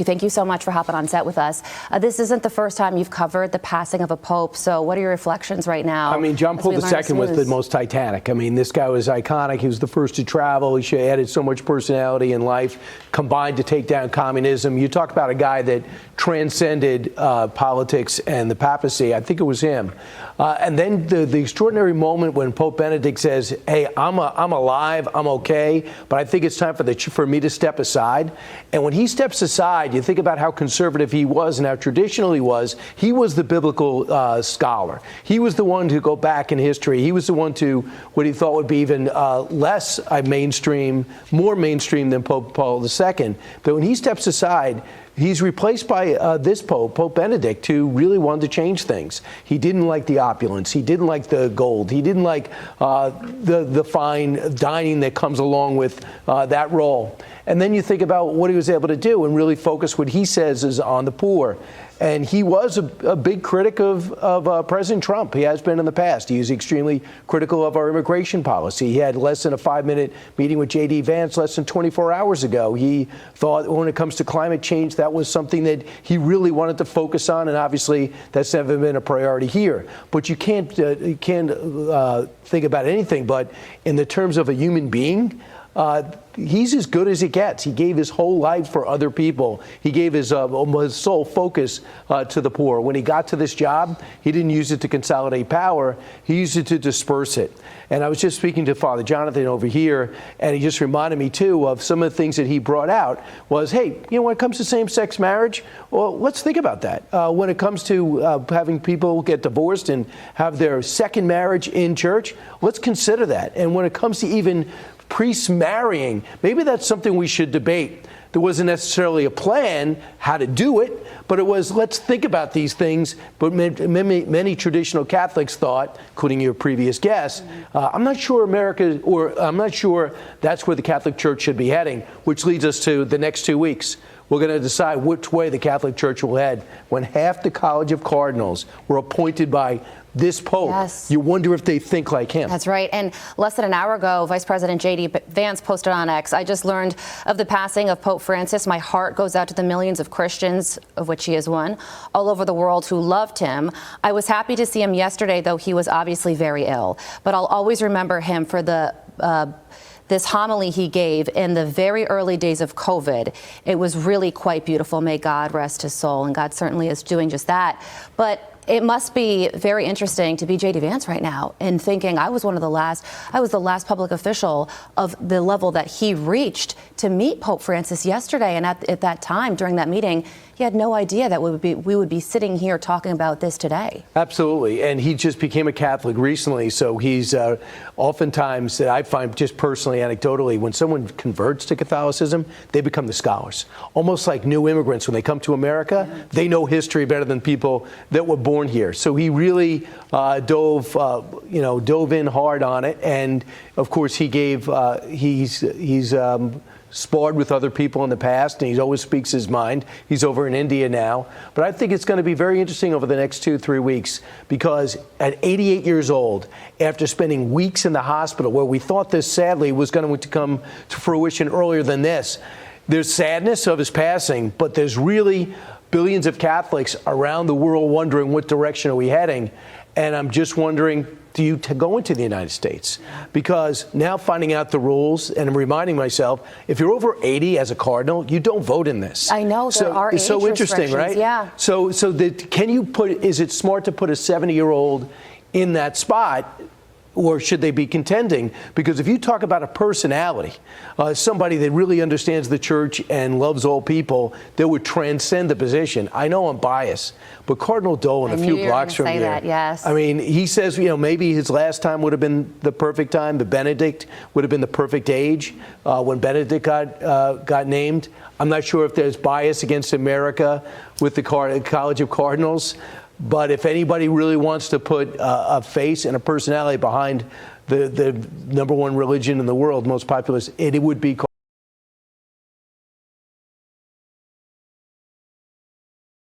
Thank you so much for hopping on set with us. This isn't the first time you've covered the passing of a pope, so what are your reflections right now? I mean, John Paul II was the most titanic. I mean, this guy was iconic. He was the first to travel. He added so much personality in life, combined to take down communism. You talk about a guy that transcended politics and the papacy. I think it was him. And then the extraordinary moment when Pope Benedict says, hey, I'm alive, I'm okay, but I think it's time for me to step aside. And when he steps aside, you think about how conservative he was and how traditional he was. He was the biblical scholar. He was the one to go back in history. He was the one to what he thought would be even less mainstream, more mainstream than Pope Paul II. But when he steps aside, he's replaced by this Pope, Pope Benedict, who really wanted to change things. He didn't like the opulence. He didn't like the gold. He didn't like the fine dining that comes along with that role. And then you think about what he was able to do and really focus what he says is on the poor. And he was a big critic of President Trump. He has been in the past. He was extremely critical of our immigration policy. He had less than a 5-minute meeting with JD Vance less than 24 hours ago. He thought when it comes to climate change, that was something that he really wanted to focus on. And obviously, that's never been a priority here. But you can't think about anything but in the terms of a human being. He's as good as it gets. He gave his whole life for other people. He gave his sole focus to the poor. When he got to this job, he didn't use it to consolidate power. He used it to disperse it. And I was just speaking to Father Jonathan over here, and he just reminded me, too, of some of the things that he brought out was, hey, you know, when it comes to same-sex marriage, well, let's think about that. When it comes to having people get divorced and have their second marriage in church, let's consider that. And when it comes to even priests marrying, maybe that's something we should debate. There wasn't necessarily a plan how to do it, but it was, let's think about these things. But many traditional Catholics thought, including your previous guest, I'm not sure I'm not sure that's where the Catholic Church should be heading, which leads us to the next 2 weeks. We're going to decide which way the Catholic Church will head when half the College of Cardinals were appointed by this Pope. Yes. You wonder if they think like him. That's right. And less than an hour ago, Vice President JD Vance posted on X, I just learned of the passing of Pope Francis. My heart goes out to the millions of Christians, of which he is one, all over the world who loved him. I was happy to see him yesterday, though he was obviously very ill. But I'll always remember him for this homily he gave in the very early days of COVID. It was really quite beautiful. May God rest his soul. And God certainly is doing just that. But it must be very interesting to be JD Vance right now and thinking I was the last public official of the level that he reached to meet Pope Francis yesterday. And at that time, during that meeting, he had no idea that we would be sitting here talking about this today. Absolutely. And he just became a Catholic recently. So he's oftentimes, I find just personally, anecdotally, when someone converts to Catholicism, they become the scholars. Almost like new immigrants. When they come to America, they know history better than people that were born here. So he really dove in hard on it. And of course, he gave, he's sparred with other people in the past, and he always speaks his mind. He's over in India now. But I think it's going to be very interesting over the next 2-3 weeks, because at 88 years old, after spending weeks in the hospital, where we thought this sadly was going to come to fruition earlier than this, there's sadness of his passing, but there's really billions of Catholics around the world wondering what direction are we heading. And I'm just wondering, do you go into the United States? Because now finding out the rules, and I'm reminding myself, if you're over 80 as a cardinal, you don't vote in this. I know, there are age so interesting, right? Yeah. So can you is it smart to put a 70-year-old in that spot? Or should they be contending? Because if you talk about a personality, somebody that really understands the church and loves all people, that would transcend the position. I know I'm biased, but Cardinal Dolan, a few blocks from here, that, yes. I mean, he says, maybe his last time would have been the perfect time. The Benedict would have been the perfect age when Benedict got named. I'm not sure if there's bias against America with the College of Cardinals. But if anybody really wants to put a face and a personality behind the #1 religion in the world, most populous, it would be